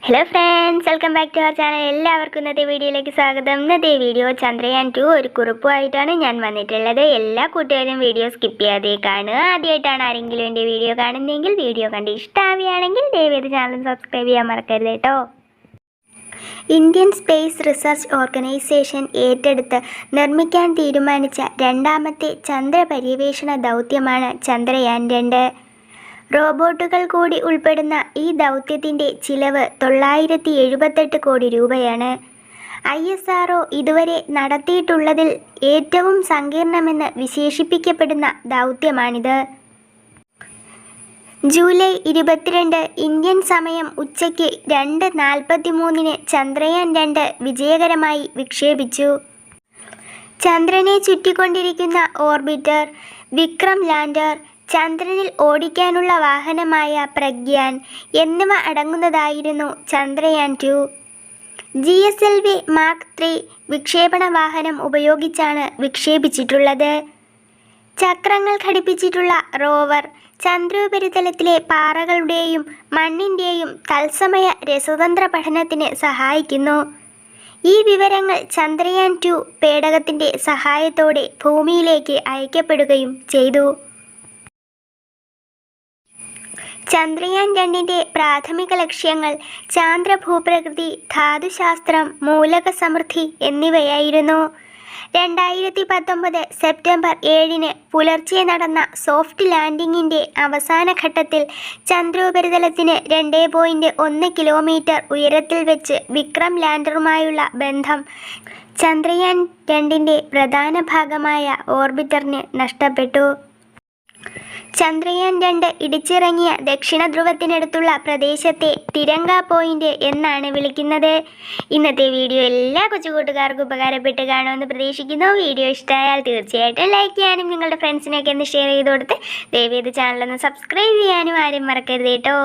Hello friends, welcome back to our channel. എല്ലാവർക്കും ഇന്നത്തെ വീഡിയോയിലേക്ക് സ്വാഗതം. ഇന്നത്തെ വീഡിയോ ചന്ദ്രയാൻ 2 ഒരു കുറിപ്പുമായിട്ടാണ് ഞാൻ വന്നിട്ടുള്ളത്. എല്ലാ കൂട്ടുകാരും വീഡിയോ സ്കിപ്പ് ചെയ്യാതെ കാണുക. ആദ്യമായിട്ടാണ് ആരെങ്കിലും എൻ്റെ വീഡിയോ കാണുന്നതെങ്കിൽ വീഡിയോ കണ്ട് ഇഷ്ടമാവുകയാണെങ്കിൽ ദയവേത് ചാനൽ സബ്സ്ക്രൈബ് ചെയ്യാൻ മറക്കരുത് കേട്ടോ. ഇന്ത്യൻ സ്പേസ് റിസർച്ച് ഓർഗനൈസേഷൻ ഏറ്റെടുത്ത് നിർമ്മിക്കാൻ തീരുമാനിച്ച രണ്ടാമത്തെ ചന്ദ്ര പര്യവേഷണ ദൗത്യമാണ് ചന്ദ്രയാൻ 2. റോബോട്ടുകൾ കൂടി ഉൾപ്പെടുന്ന ഈ ദൗത്യത്തിൻ്റെ ചിലവ് 978 കോടി രൂപയാണ്. ISRO ഇതുവരെ നടത്തിയിട്ടുള്ളതിൽ ഏറ്റവും സങ്കീർണമെന്ന് വിശേഷിപ്പിക്കപ്പെടുന്ന ദൗത്യമാണിത്. ജൂലൈ 22 ഇന്ത്യൻ സമയം ഉച്ചയ്ക്ക് 2:43 ചന്ദ്രയാൻ 2 വിജയകരമായി വിക്ഷേപിച്ചു. ചന്ദ്രനെ ചുറ്റിക്കൊണ്ടിരിക്കുന്ന ഓർബിറ്റർ, വിക്രം ലാൻഡർ, ചന്ദ്രനിൽ ഓടിക്കാനുള്ള വാഹനമായ പ്രഗ്യാൻ എന്നിവ അടങ്ങുന്നതായിരുന്നു ചന്ദ്രയാൻ 2. GSLV മാർക്ക് 3 വിക്ഷേപണ വാഹനം ഉപയോഗിച്ചാണ് വിക്ഷേപിച്ചിട്ടുള്ളത്. ചക്രങ്ങൾ ഘടിപ്പിച്ചിട്ടുള്ള റോവർ ചന്ദ്രോപരിതലത്തിലെ പാറകളുടെയും മണ്ണിൻ്റെയും തത്സമയ രസതന്ത്ര പഠനത്തിന് സഹായിക്കുന്നു. ഈ വിവരങ്ങൾ ചന്ദ്രയാൻ 2 പേടകത്തിൻ്റെ സഹായത്തോടെ ഭൂമിയിലേക്ക് അയക്കപ്പെടുകയും ചെയ്തു. ചന്ദ്രയാൻ 2ൻ്റെ പ്രാഥമിക ലക്ഷ്യങ്ങൾ ചാന്ദ്രഭൂപ്രകൃതി, ധാതുശാസ്ത്രം, മൂലക സമൃദ്ധി എന്നിവയായിരുന്നു. 2019 സെപ്റ്റംബർ 7 പുലർച്ചെ നടന്ന സോഫ്റ്റ് ലാൻഡിങ്ങിൻ്റെ അവസാന ഘട്ടത്തിൽ ചന്ദ്രോപരിതലത്തിന് 2.1 കിലോമീറ്റർ ഉയരത്തിൽ വെച്ച് വിക്രം ലാൻഡറുമായുള്ള ബന്ധം ചന്ദ്രയാൻ 2ൻ്റെ പ്രധാന ഭാഗമായ ഓർബിറ്ററിന് നഷ്ടപ്പെട്ടു. ചന്ദ്രയാൻ 2 ഇടിച്ചിറങ്ങിയ ദക്ഷിണ ധ്രുവത്തിനടുത്തുള്ള പ്രദേശത്തെ തിരങ്ക പോയിന്റ് എന്നാണ് വിളിക്കുന്നത്. ഇന്നത്തെ വീഡിയോ എല്ലാ കൊച്ചുകൂട്ടുകാർക്കും ഉപകാരപ്പെട്ട് കാണുമെന്ന് പ്രതീക്ഷിക്കുന്നു. വീഡിയോ ഇഷ്ടമായാൽ തീർച്ചയായിട്ടും ലൈക്ക് ചെയ്യാനും നിങ്ങളുടെ ഫ്രണ്ട്സിനൊക്കെ ഒന്ന് ഷെയർ ചെയ്ത് കൊടുത്ത് ദയവേത് ചാനലൊന്ന് സബ്സ്ക്രൈബ് ചെയ്യാനും ആരും മറക്കരുത് കേട്ടോ.